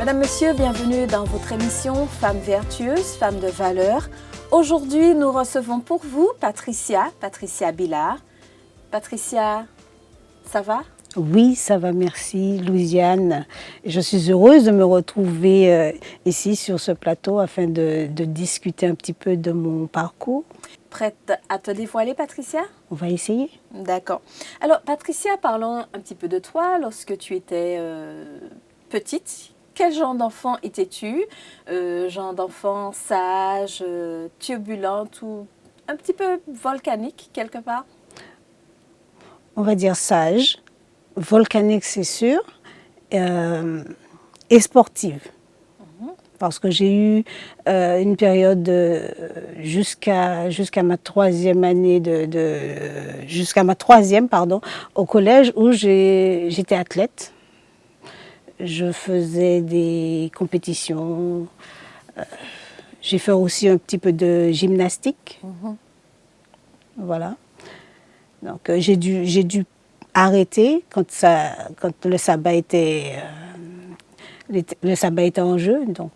Mesdames, Messieurs, bienvenue dans votre émission Femmes vertueuses, Femmes de valeur. Aujourd'hui, nous recevons pour vous Patricia Billard. Patricia, ça va? Oui, ça va, merci Louisiane. Je suis heureuse de me retrouver ici sur ce plateau afin de discuter un petit peu de mon parcours. Prête à te dévoiler, Patricia? On va essayer. D'accord. Alors, Patricia, parlons un petit peu de toi. Lorsque tu étais petite, quel genre d'enfant étais-tu? Genre d'enfant sage, turbulente ou un petit peu volcanique quelque part? On va dire sage, volcanique c'est sûr, et sportive. Parce que j'ai eu une période jusqu'à ma troisième année jusqu'à ma troisième au collège où j'étais athlète. Je faisais des compétitions. J'ai fait aussi un petit peu de gymnastique. Voilà. Donc j'ai dû arrêter quand le sabbat était en jeu. Donc,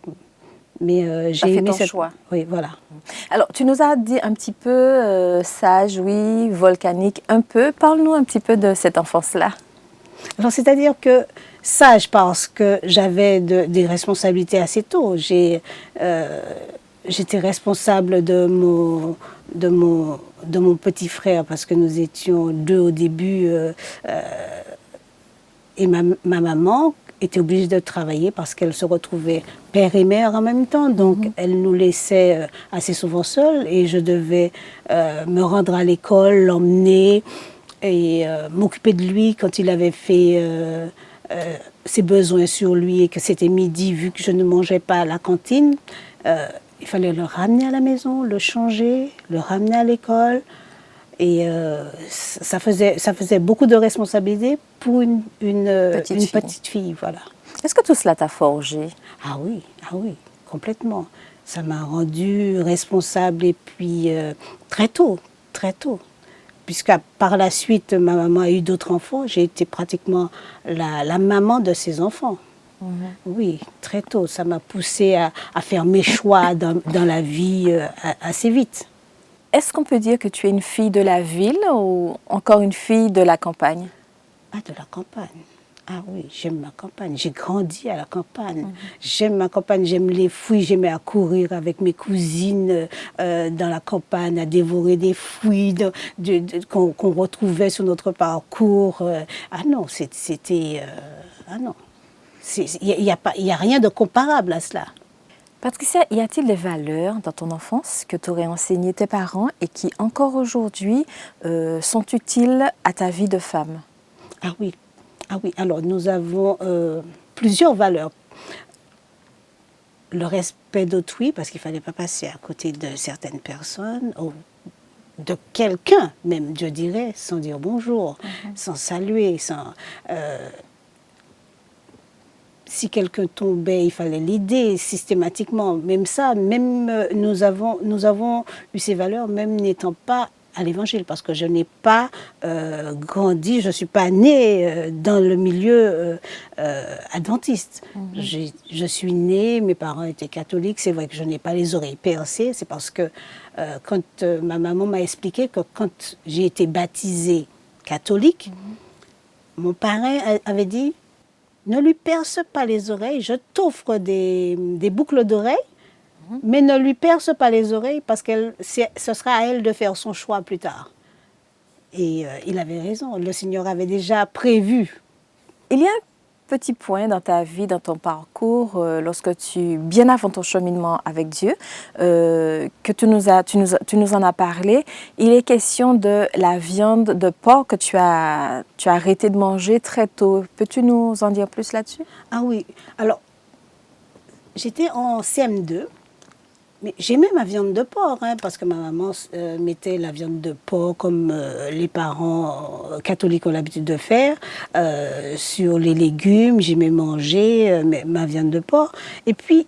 mais j'ai aimé ton choix. Oui, voilà. Alors, tu nous as dit un petit peu sage, oui, volcanique, un peu. Parle-nous un petit peu de cette enfance-là. Alors, c'est-à-dire que sage parce que j'avais des responsabilités assez tôt. J'étais responsable de mon petit frère parce que nous étions deux au début et ma maman était obligée de travailler parce qu'elle se retrouvait père et mère en même temps. Donc, elle nous laissait assez souvent seuls et je devais me rendre à l'école, l'emmener et m'occuper de lui quand il avait fait ses besoins sur lui et que c'était midi, vu que je ne mangeais pas à la cantine. Il fallait le ramener à la maison, le changer, le ramener à l'école. Et ça faisait beaucoup de responsabilités pour une petite fille. Voilà. Est-ce que tout cela t'a forgé? Ah oui, complètement. Ça m'a rendue responsable et puis très tôt. Puisque par la suite, ma maman a eu d'autres enfants, j'ai été pratiquement la maman de ses enfants. Oui, très tôt. Ça m'a poussée à faire mes choix dans la vie assez vite. Est-ce qu'on peut dire que tu es une fille de la ville ou encore une fille de la campagne? Ah, de la campagne. Ah oui, j'aime ma campagne. J'ai grandi à la campagne. J'aime ma campagne, j'aime les fruits. J'aimais à courir avec mes cousines dans la campagne, à dévorer des fruits qu'on retrouvait sur notre parcours. Ah non, c'était... ah non. Il y a rien de comparable à cela. Patricia, y a-t-il des valeurs dans ton enfance que t'auraient enseigné tes parents et qui, encore aujourd'hui, sont utiles à ta vie de femme? Ah oui. Alors, nous avons plusieurs valeurs. Le respect d'autrui, parce qu'il ne fallait pas passer à côté de certaines personnes, ou de quelqu'un même, je dirais, sans dire bonjour, sans saluer, si quelqu'un tombait, il fallait l'aider systématiquement. Même ça, nous avons eu ces valeurs, même n'étant pas à l'évangile, parce que je n'ai pas grandi, je ne suis pas née dans le milieu adventiste. Je suis née, mes parents étaient catholiques, c'est vrai que je n'ai pas les oreilles percées, c'est parce que quand ma maman m'a expliqué que quand j'ai été baptisée catholique, mon parrain avait dit: ne lui perce pas les oreilles, je t'offre des boucles d'oreilles, mais ne lui perce pas les oreilles parce que ce sera à elle de faire son choix plus tard. Et il avait raison, le Seigneur avait déjà prévu. Il y a un petit point dans ta vie, dans ton parcours, bien avant ton cheminement avec Dieu, que tu nous en as parlé. Il est question de la viande de porc que tu as arrêté de manger très tôt. Peux-tu nous en dire plus là-dessus? Ah oui, alors j'étais en CM2. Mais j'aimais ma viande de porc, parce que ma maman mettait la viande de porc comme les parents catholiques ont l'habitude de faire, sur les légumes. J'aimais manger ma viande de porc. Et puis,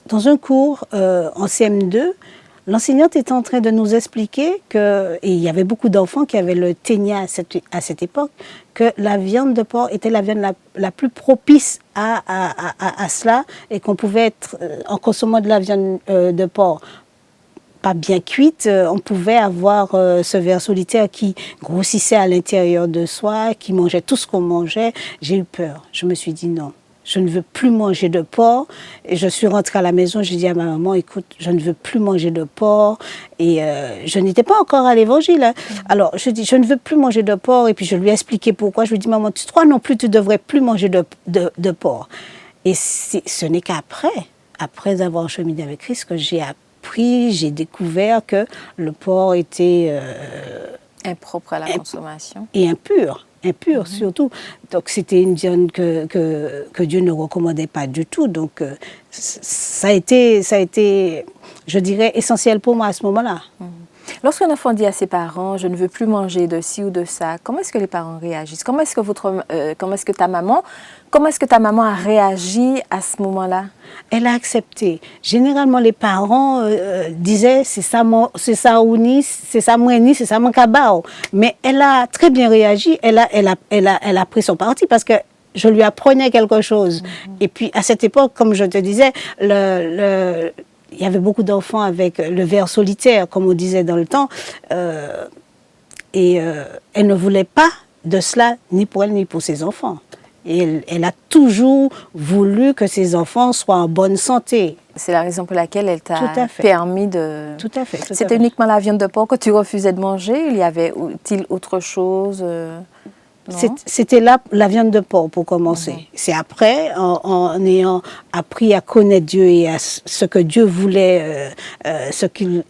dans un cours en CM2, L'enseignante était en train de nous expliquer que, et il y avait beaucoup d'enfants qui avaient le ténia à cette époque, que la viande de porc était la viande la plus propice à cela et qu'on pouvait être, en consommant de la viande de porc pas bien cuite, on pouvait avoir ce ver solitaire qui grossissait à l'intérieur de soi, qui mangeait tout ce qu'on mangeait. J'ai eu peur. Je me suis dit non. Je ne veux plus manger de porc. Et je suis rentrée à la maison, j'ai dit à ma maman, écoute, je ne veux plus manger de porc. Et je n'étais pas encore à l'évangile. Hein. Alors, je dis, je ne veux plus manger de porc. Et puis, je lui ai expliqué pourquoi. Je lui ai dit, maman, toi non plus, tu ne devrais plus manger de porc. Et ce n'est après avoir cheminé avec Christ, que j'ai découvert que le porc était impropre à la consommation. Et impur surtout. Donc c'était une viande que Dieu ne recommandait pas du tout. Donc ça a été, je dirais, essentiel pour moi à ce moment-là. Lorsqu'un enfant dit à ses parents, je ne veux plus manger de ci ou de ça, comment est-ce que les parents réagissent? Comment est-ce que ta maman a réagi à ce moment-là? Elle a accepté. Généralement, les parents disaient c'est ça ouni, c'est ça mouni, c'est ça mon cabao. Mais elle a très bien réagi. Elle a pris son parti parce que je lui apprenais quelque chose. Et puis à cette époque, comme je te disais, il y avait beaucoup d'enfants avec le ver solitaire, comme on disait dans le temps, et elle ne voulait pas de cela, ni pour elle, ni pour ses enfants. Et elle a toujours voulu que ses enfants soient en bonne santé. C'est la raison pour laquelle elle t'a permis de... Tout à fait. C'était uniquement la viande de porc que tu refusais de manger? Il y avait-il autre chose? C'était la viande de porc pour commencer. C'est après, en ayant appris à connaître Dieu et à ce que Dieu voulait, ce qu'il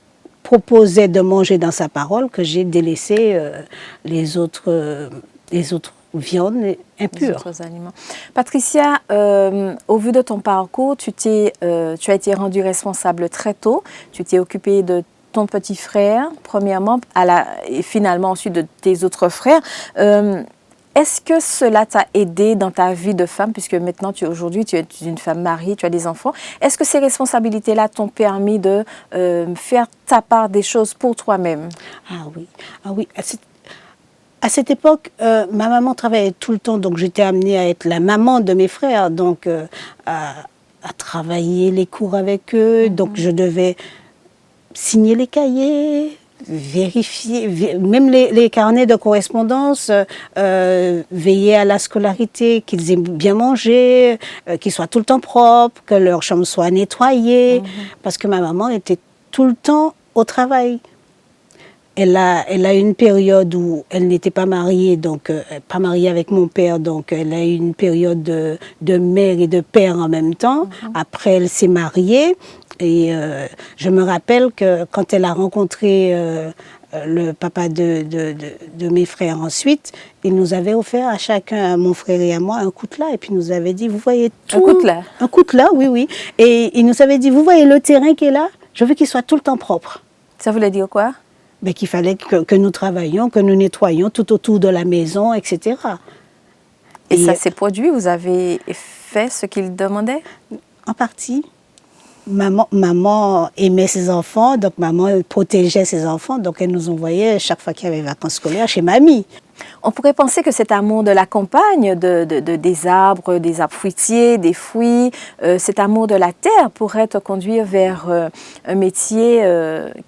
proposait de manger dans sa parole, que j'ai délaissé les autres viandes impures. Les autres aliments. Patricia, au vu de ton parcours, tu as été rendue responsable très tôt. Tu t'es occupée de ton petit frère, premièrement, et finalement ensuite de tes autres frères. Est-ce que cela t'a aidé dans ta vie de femme, puisque maintenant, aujourd'hui, tu es une femme mariée, tu as des enfants. Est-ce que ces responsabilités-là t'ont permis de faire ta part des choses pour toi-même? Ah oui. À cette époque, ma maman travaillait tout le temps, donc j'étais amenée à être la maman de mes frères, donc à travailler les cours avec eux. Donc je devais signer les cahiers, vérifier, même les carnets de correspondance, veiller à la scolarité, qu'ils aient bien mangé, qu'ils soient tout le temps propres, que leur chambre soit nettoyée, parce que ma maman était tout le temps au travail. Elle a eu une période où elle n'était pas mariée, donc pas mariée avec mon père, donc elle a eu une période de mère et de père en même temps. Après, elle s'est mariée et je me rappelle que quand elle a rencontré le papa de mes frères ensuite, il nous avait offert à chacun, à mon frère et à moi, un coutelas et puis nous avait dit, vous voyez tout... Un coutelas? Un coutelas, oui. Et il nous avait dit, vous voyez le terrain qui est là? Je veux qu'il soit tout le temps propre. Ça voulait dire quoi? Mais qu'il fallait que nous travaillions, que nous nettoyions tout autour de la maison, etc. Et ça s'est produit? Vous avez fait ce qu'il demandait? En partie. Maman aimait ses enfants, donc maman protégeait ses enfants, donc elle nous envoyait chaque fois qu'il y avait vacances scolaires chez mamie. On pourrait penser que cet amour de la campagne, des arbres fruitiers, des fruits, cet amour de la terre pourrait te conduire vers un métier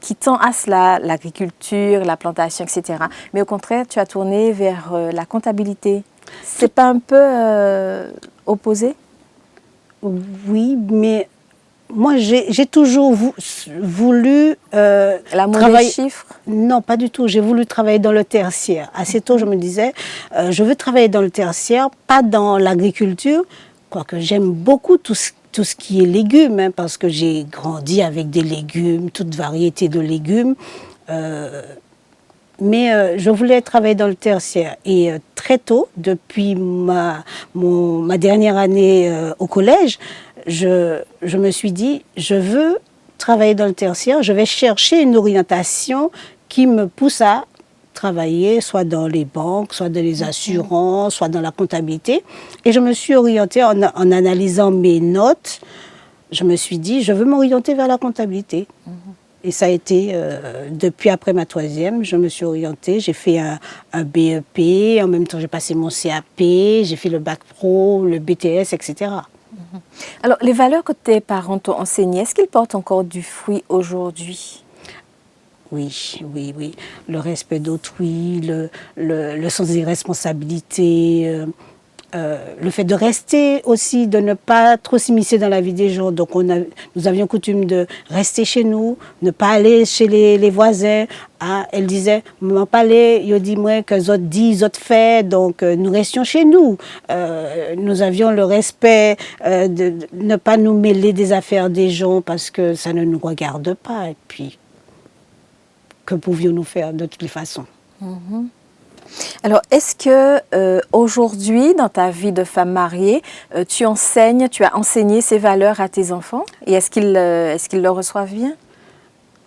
qui tend à cela, l'agriculture, la plantation, etc. Mais au contraire, tu as tourné vers la comptabilité. C'est pas un peu opposé? Oui, mais moi, j'ai toujours voulu l'amour des chiffres? Non, pas du tout. J'ai voulu travailler dans le tertiaire. Assez tôt, je me disais, je veux travailler dans le tertiaire, pas dans l'agriculture, quoique j'aime beaucoup tout ce qui est légumes, hein, parce que j'ai grandi avec des légumes, toute variété de légumes. Mais je voulais travailler dans le tertiaire. Et très tôt, depuis ma dernière année au collège, je me suis dit, je veux travailler dans le tertiaire, je vais chercher une orientation qui me pousse à travailler soit dans les banques, soit dans les assurances, soit dans la comptabilité. Et je me suis orientée en analysant mes notes. Je me suis dit, je veux m'orienter vers la comptabilité. Et ça a été, depuis après ma troisième, je me suis orientée, j'ai fait un BEP, en même temps j'ai passé mon CAP, j'ai fait le bac pro, le BTS, etc. Alors, les valeurs que tes parents t'ont enseignées, est-ce qu'ils portent encore du fruit aujourd'hui? Oui, oui, oui. Le respect d'autrui, le sens des responsabilités, le fait de rester aussi, de ne pas trop s'immiscer dans la vie des gens. Donc nous avions coutume de rester chez nous, ne pas aller chez les voisins. Ah, elle disait, maman pas aller, il dit moi que les autres disent, les autres fait, donc nous restions chez nous. Nous avions le respect de ne pas nous mêler des affaires des gens parce que ça ne nous regarde pas. Et puis, que pouvions-nous faire de toutes les façons? Alors, est-ce que aujourd'hui, dans ta vie de femme mariée, tu as enseigné ces valeurs à tes enfants? Et est-ce qu'ils le reçoivent bien?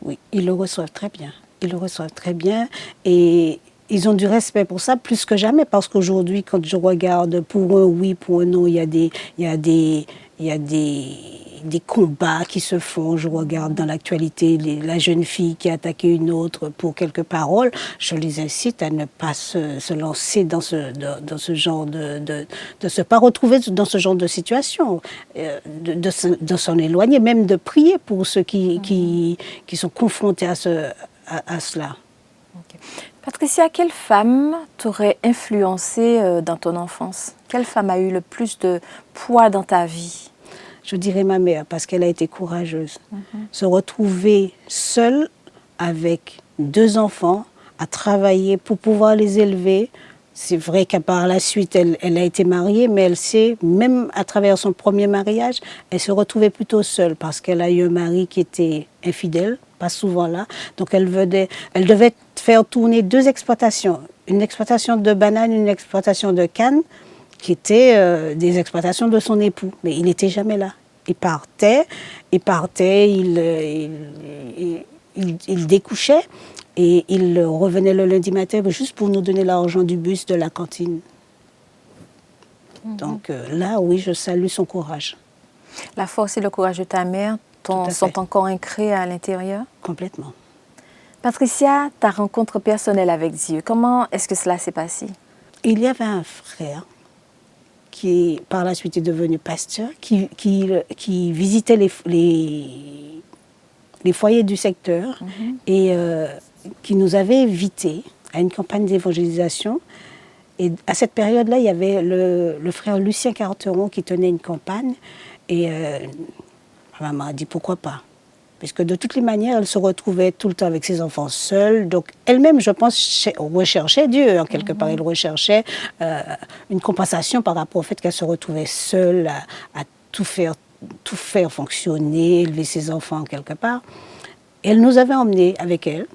Oui, ils le reçoivent très bien. Ils le reçoivent très bien et ils ont du respect pour ça plus que jamais parce qu'aujourd'hui, quand je regarde pour un oui, pour un non, il y a des combats qui se font. Je regarde dans l'actualité la jeune fille qui a attaqué une autre pour quelques paroles. Je les incite à ne pas se lancer dans ce genre de se pas retrouver dans ce genre de situation, de s'en éloigner, même de prier pour ceux qui sont confrontés à cela. Okay. Patricia, quelle femme t'aurait influencée dans ton enfance? Quelle femme a eu le plus de poids dans ta vie? Je dirais ma mère, parce qu'elle a été courageuse. Se retrouver seule avec 2 enfants, à travailler pour pouvoir les élever. C'est vrai qu'à par la suite, elle a été mariée, mais elle sait, même à travers son premier mariage, elle se retrouvait plutôt seule parce qu'elle a eu un mari qui était infidèle, pas souvent là. Donc elle devait faire tourner 2 exploitations, une exploitation de bananes, une exploitation de cannes, qui étaient des exploitations de son époux, mais il n'était jamais là. Il partait, il découchait et il revenait le lundi matin juste pour nous donner l'argent du bus de la cantine. Donc là, oui, je salue son courage. La force et le courage de ta mère sont encore ancrés à l'intérieur? Complètement. Patricia, ta rencontre personnelle avec Dieu, comment est-ce que cela s'est passé? Il y avait un frère qui, par la suite, est devenu pasteur, qui visitait les foyers du secteur et qui nous avait invités à une campagne d'évangélisation. Et à cette période-là, il y avait le frère Lucien Carteron qui tenait une campagne. Et ma maman a dit pourquoi pas. Puisque de toutes les manières, elle se retrouvait tout le temps avec ses enfants seule. Donc elle-même, je pense, recherchait Dieu. En quelque part, elle recherchait une compensation par rapport au fait qu'elle se retrouvait seule à tout faire fonctionner, élever ses enfants quelque part. Et elle nous avait emmenés avec elle.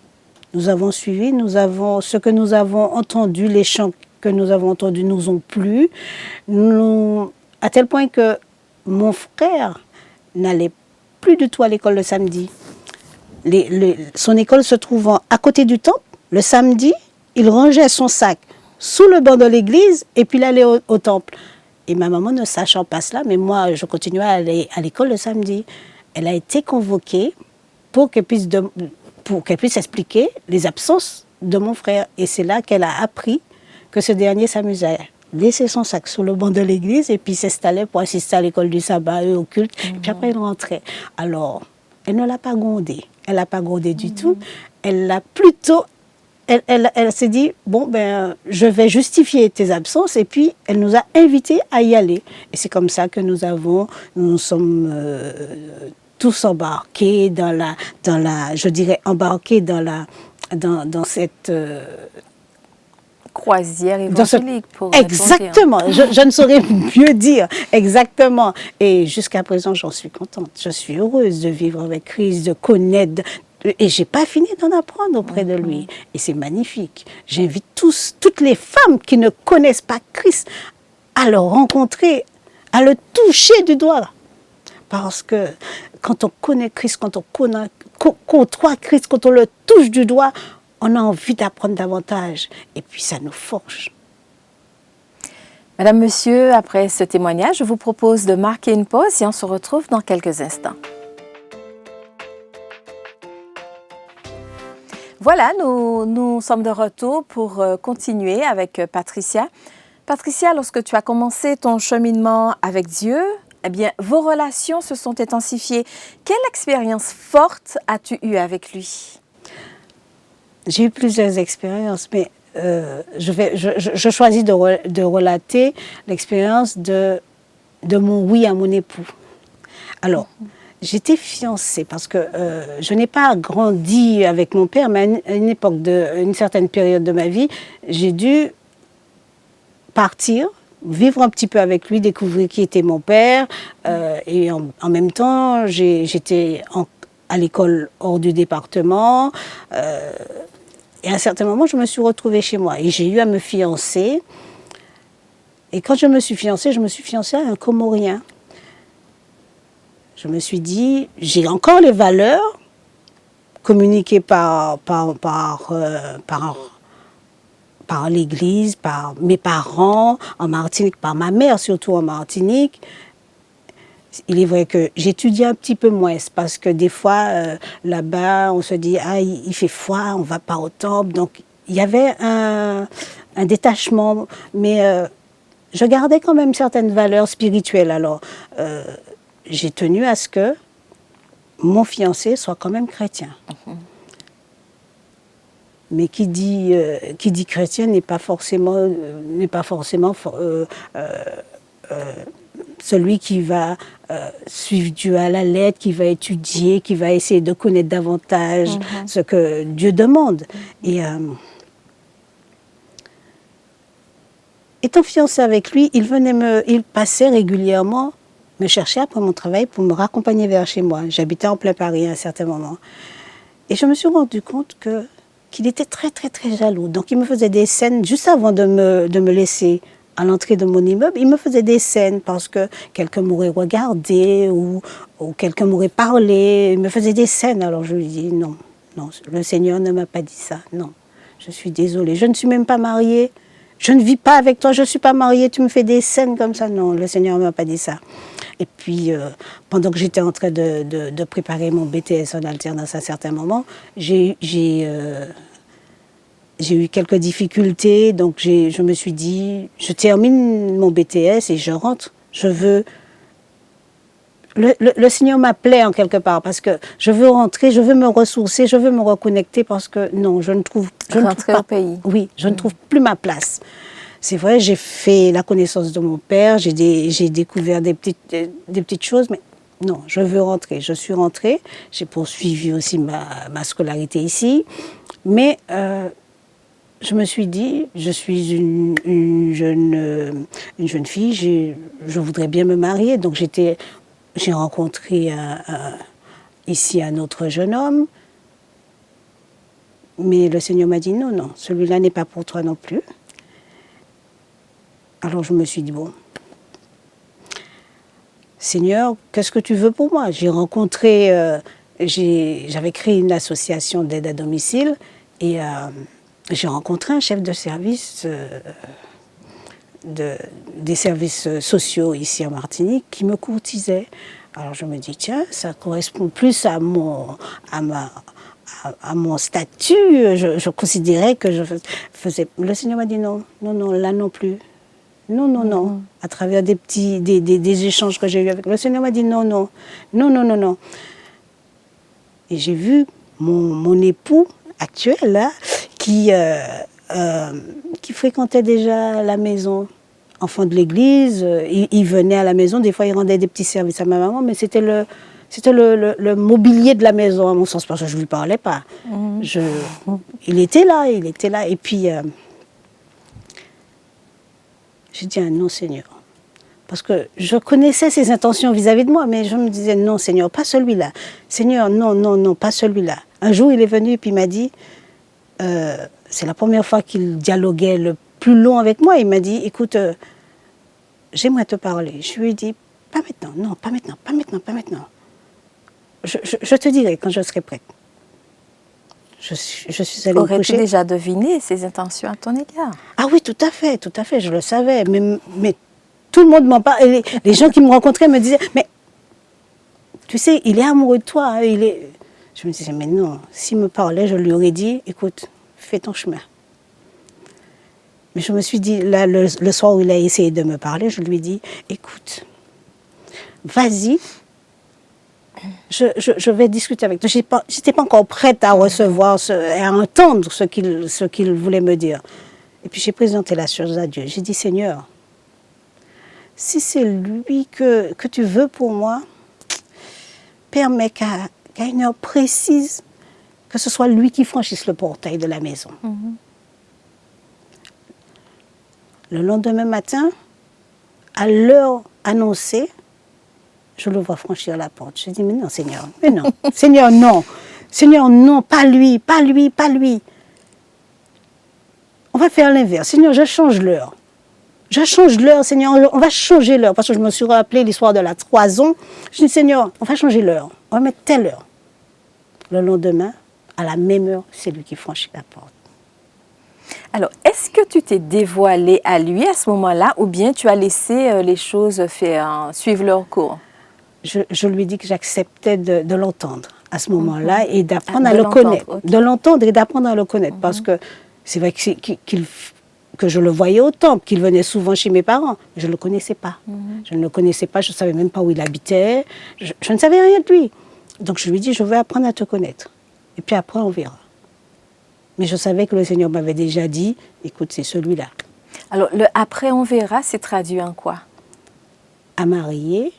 Nous avons suivi, ce que nous avons entendu, les chants que nous avons entendus nous ont plu. À tel point que mon frère n'allait plus du tout à l'école le samedi. Son école se trouvant à côté du temple, le samedi, il rangeait son sac sous le banc de l'église et puis il allait au temple. Et ma maman, ne sachant pas cela, mais moi, je continuais à aller à l'école le samedi. Elle a été convoquée pour qu'elle puisse expliquer les absences de mon frère. Et c'est là qu'elle a appris que ce dernier s'amusait à laisser son sac sur le banc de l'église et puis s'installait pour assister à l'école du sabbat et au culte. Puis après, il rentrait. Alors, elle ne l'a pas grondé. Elle l'a pas grondé du tout. Elle l'a plutôt... Elle s'est dit, bon, ben, je vais justifier tes absences. Et puis, elle nous a invités à y aller. Et c'est comme ça que nous sommes tous embarqués dans cette... croisière évangélique. Exactement, je ne saurais mieux dire, exactement. Et jusqu'à présent, j'en suis contente. Je suis heureuse de vivre avec Christ, de connaître... Et je n'ai pas fini d'en apprendre auprès de lui. Et c'est magnifique. J'invite toutes les femmes qui ne connaissent pas Christ à le rencontrer, à le toucher du doigt. Parce que quand on connaît Christ, quand on côtoie Christ, quand on le touche du doigt, on a envie d'apprendre davantage. Et puis ça nous forge. Madame, Monsieur, après ce témoignage, je vous propose de marquer une pause et on se retrouve dans quelques instants. Voilà, nous sommes de retour pour continuer avec Patricia. Patricia, lorsque tu as commencé ton cheminement avec Dieu, eh bien, vos relations se sont intensifiées. Quelle expérience forte as-tu eue avec lui? J'ai eu plusieurs expériences, mais je choisis de relater l'expérience de mon oui à mon époux. Alors, j'étais fiancée parce que je n'ai pas grandi avec mon père, mais à une époque, une certaine période de ma vie, j'ai dû partir, vivre un petit peu avec lui, découvrir qui était mon père. Et en même temps, j'étais à l'école hors du département. Et à un certain moment, je me suis retrouvée chez moi et j'ai eu à me fiancer. Et quand je me suis fiancée à un Comorien. Je me suis dit, j'ai encore les valeurs communiquées par l'Église, par mes parents en Martinique, par ma mère surtout en Martinique. Il est vrai que j'étudie un petit peu moins parce que des fois, là-bas, on se dit, ah, il fait froid, on ne va pas au temple. Donc, il y avait un détachement, mais je gardais quand même certaines valeurs spirituelles. Alors, j'ai tenu à ce que mon fiancé soit quand même chrétien. Mais qui dit chrétien n'est pas forcément celui qui va suivre Dieu à la lettre, qui va étudier, qui va essayer de connaître davantage ce que Dieu demande. Et étant fiancé avec lui, il passait régulièrement me chercher après mon travail pour me raccompagner vers chez moi. J'habitais en plein Paris à un certain moment. Et je me suis rendu compte qu'il était très, très, très jaloux. Donc, il me faisait des scènes juste avant de me laisser à l'entrée de mon immeuble. Il me faisait des scènes parce que quelqu'un m'aurait regardé ou quelqu'un m'aurait parlé. Il me faisait des scènes. Alors, je lui dis non, le Seigneur ne m'a pas dit ça. Non, je suis désolée. Je ne suis même pas mariée. Je ne vis pas avec toi, je ne suis pas mariée. Tu me fais des scènes comme ça. Non, le Seigneur ne m'a pas dit ça. Et puis, pendant que j'étais en train de préparer mon BTS en alternance à certains moments, j'ai eu quelques difficultés. Donc, je me suis dit, je termine mon BTS et je rentre. Je veux... Le Seigneur m'appelait en quelque part parce que je veux rentrer, je veux me ressourcer, je veux me reconnecter parce que non, je ne trouve pas... au pays. Oui, je ne trouve plus ma place. C'est vrai, j'ai fait la connaissance de mon père, j'ai découvert des petites choses, mais non, je veux rentrer. Je suis rentrée, j'ai poursuivi aussi ma scolarité ici, mais je me suis dit, je suis une jeune fille, je voudrais bien me marier, donc j'ai rencontré ici un autre jeune homme, mais le Seigneur m'a dit non, celui-là n'est pas pour toi non plus. Alors je me suis dit, bon, Seigneur, qu'est-ce que tu veux pour moi? J'avais créé une association d'aide à domicile et j'ai rencontré un chef de service des services sociaux ici en Martinique qui me courtisait. Alors je me dis, tiens, ça correspond plus à mon statut. Je considérais que je faisais... Le Seigneur m'a dit non, là non plus. Non. À travers des échanges que j'ai eus avec le Seigneur m'a dit non. Et j'ai vu mon époux actuel là, qui fréquentait déjà la maison, enfant de l'église. Il venait à la maison, des fois il rendait des petits services à ma maman, mais c'était le mobilier de la maison, à mon sens, parce que je ne lui parlais pas. Il était là. Et puis... j'ai dit non, Seigneur. Parce que je connaissais ses intentions vis-à-vis de moi, mais je me disais non, Seigneur, pas celui-là. Seigneur, non, pas celui-là. Un jour, il est venu et puis il m'a dit, c'est la première fois qu'il dialoguait le plus long avec moi. Il m'a dit, écoute, j'aimerais te parler. Je lui ai dit, pas maintenant. Je te dirai quand je serai prête. Je suis allée me coucher. Aurais-tu déjà deviné ses intentions à ton égard? Ah oui, tout à fait, je le savais. Mais tout le monde m'en parle. Les gens qui me rencontraient me disaient, mais tu sais, il est amoureux de toi. Je me disais, mais non, s'il me parlait, je lui aurais dit, écoute, fais ton chemin. Mais je me suis dit, là, le soir où il a essayé de me parler, je lui ai dit, écoute, vas-y, je vais discuter avec toi. Je n'étais pas encore prête à recevoir, à entendre ce qu'il voulait me dire. Et puis j'ai présenté la chose à Dieu. J'ai dit, Seigneur, si c'est lui que tu veux pour moi, permets qu'à une heure précise, que ce soit lui qui franchisse le portail de la maison. Le lendemain matin, à l'heure annoncée, je le vois franchir la porte. Je dis, mais non, Seigneur, mais non. Seigneur, non. Seigneur, non, pas lui, pas lui, pas lui. On va faire l'inverse. Seigneur, je change l'heure. Je change l'heure, Seigneur, on va changer l'heure. Parce que je me suis rappelé l'histoire de la toison. Je dis, Seigneur, on va changer l'heure. On va mettre telle heure. Le lendemain, à la même heure, c'est lui qui franchit la porte. Alors, est-ce que tu t'es dévoilée à lui à ce moment-là ou bien tu as laissé les choses suivre leur cours? Je lui dis que j'acceptais de l'entendre à ce moment-là et d'apprendre à de le l'entendre, connaître. ok. De l'entendre et d'apprendre à le connaître. Parce que c'est vrai que je le voyais au temple, qu'il venait souvent chez mes parents. Mais je ne le connaissais pas. Je ne le connaissais pas, je ne savais même pas où il habitait. Je ne savais rien de lui. Donc je lui dis, je veux apprendre à te connaître. Et puis après, on verra. Mais je savais que le Seigneur m'avait déjà dit, écoute, c'est celui-là. Alors, le après on verra, c'est traduit en quoi? À marier,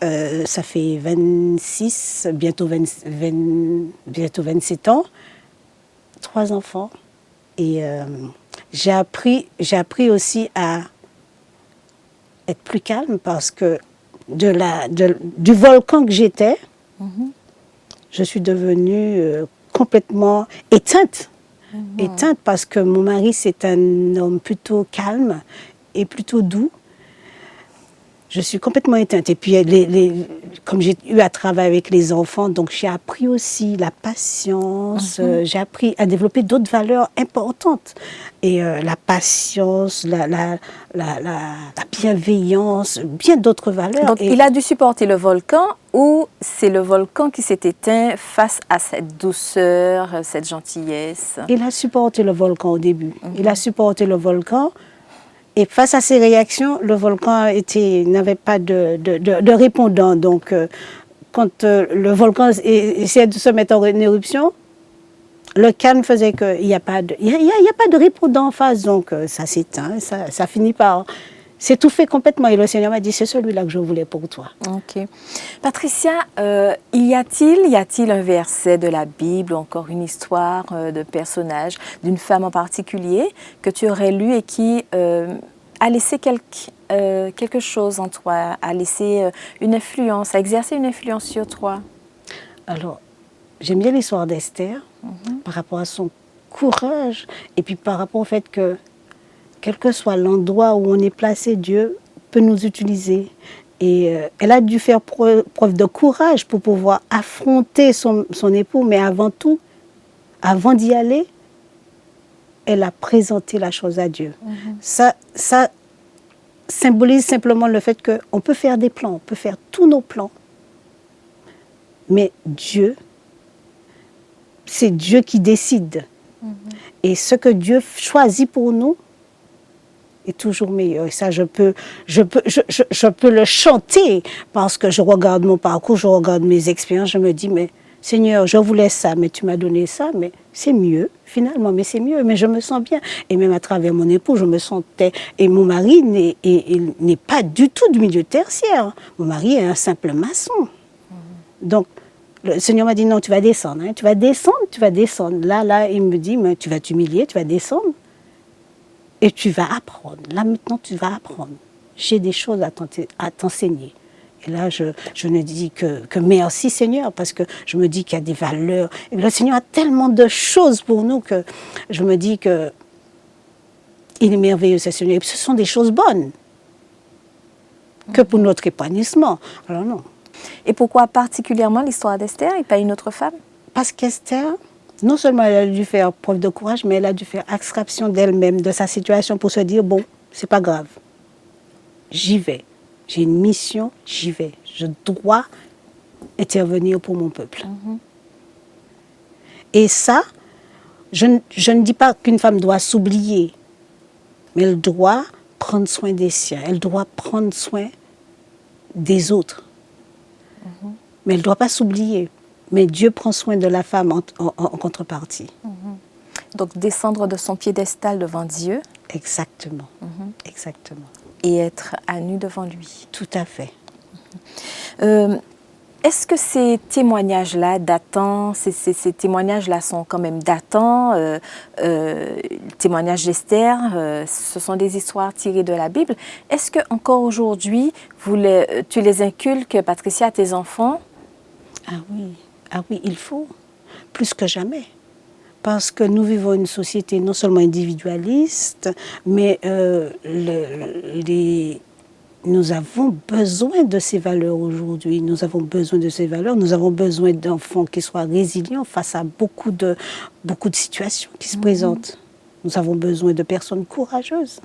ça fait 26, bientôt 27 ans, 3 enfants. Et j'ai appris aussi à être plus calme parce que du volcan que j'étais, je suis devenue complètement éteinte. Éteinte parce que mon mari, c'est un homme plutôt calme et plutôt doux. Je suis complètement éteinte. Et puis, comme j'ai eu à travailler avec les enfants, donc j'ai appris aussi la patience, j'ai appris à développer d'autres valeurs importantes. Et la patience, la bienveillance, bien d'autres valeurs. Donc, il a dû supporter le volcan ou c'est le volcan qui s'est éteint face à cette douceur, cette gentillesse? Il a supporté le volcan au début. Il a supporté le volcan. Et face à ces réactions, le volcan n'avait pas de répondant. Donc, quand le volcan essayait de se mettre en éruption, le calme faisait qu'il n'y a pas de répondant en face. Donc, ça s'éteint, ça finit par s'étouffer complètement. Et le Seigneur m'a dit, c'est celui-là que je voulais pour toi. Ok. Patricia, y a-t-il un verset de la Bible ou encore une histoire de personnage, d'une femme en particulier, que tu aurais lu et qui a laissé quelque chose en toi, a laissé une influence, a exercé une influence sur toi? Alors, j'aime bien l'histoire d'Esther par rapport à son courage et puis par rapport au fait que quel que soit l'endroit où on est placé, Dieu peut nous utiliser. Et elle a dû faire preuve de courage pour pouvoir affronter son époux, mais avant tout, avant d'y aller, elle a présenté la chose à Dieu. Ça symbolise simplement le fait qu'on peut faire des plans, on peut faire tous nos plans, mais Dieu, c'est Dieu qui décide. Et ce que Dieu choisit pour nous est toujours meilleur. Et ça, je peux le chanter parce que je regarde mon parcours, je regarde mes expériences, je me dis, mais Seigneur, je voulais ça, mais tu m'as donné ça, mais c'est mieux, finalement, mais c'est mieux, mais je me sens bien. Et même à travers mon époux, je me sentais... Et mon mari n'est pas du tout du milieu tertiaire. Mon mari est un simple maçon. Donc, le Seigneur m'a dit, non, tu vas descendre, hein, tu vas descendre. Là, il me dit, mais tu vas t'humilier, tu vas descendre. Et tu vas apprendre. Là, maintenant, tu vas apprendre. J'ai des choses à t'enseigner. Et là, je ne dis que merci, Seigneur, parce que je me dis qu'il y a des valeurs. Et le Seigneur a tellement de choses pour nous que je me dis que il est merveilleux, ce Seigneur. Et ce sont des choses bonnes que pour notre épanouissement. Alors non. Et pourquoi particulièrement l'histoire d'Esther et pas une autre femme? Parce qu'Esther, non seulement elle a dû faire preuve de courage, mais elle a dû faire abstraction d'elle-même, de sa situation, pour se dire, bon, c'est pas grave, j'y vais. J'ai une mission, j'y vais. Je dois intervenir pour mon peuple. Et ça, je ne dis pas qu'une femme doit s'oublier, mais elle doit prendre soin des siens, elle doit prendre soin des autres. Mais elle ne doit pas s'oublier. Mais Dieu prend soin de la femme en contrepartie. Donc descendre de son piédestal devant Dieu. Exactement. Exactement. Et être à nu devant lui. Tout à fait. Est-ce que ces témoignages-là datants, ces témoignages-là sont quand même datants, le témoignage d'Esther, ce sont des histoires tirées de la Bible. Est-ce qu'encore aujourd'hui, tu les inculques, Patricia, à tes enfants? Ah oui, il faut, plus que jamais. Parce que nous vivons une société non seulement individualiste, mais nous avons besoin de ces valeurs aujourd'hui. Nous avons besoin de ces valeurs. Nous avons besoin d'enfants qui soient résilients face à beaucoup de situations qui se présentent. Nous avons besoin de personnes courageuses.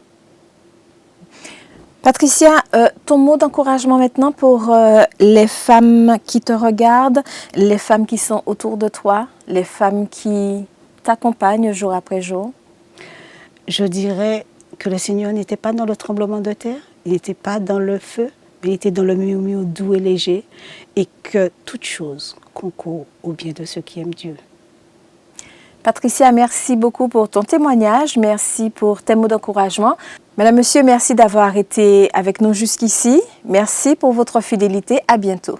Patricia, ton mot d'encouragement maintenant pour les femmes qui te regardent, les femmes qui sont autour de toi, les femmes qui t'accompagnent jour après jour? Je dirais que le Seigneur n'était pas dans le tremblement de terre, il n'était pas dans le feu, mais il était dans le murmure doux et léger, et que toute chose concourt au bien de ceux qui aiment Dieu. Patricia, merci beaucoup pour ton témoignage, merci pour tes mots d'encouragement. Mesdames, Messieurs, merci d'avoir été avec nous jusqu'ici. Merci pour votre fidélité. À bientôt.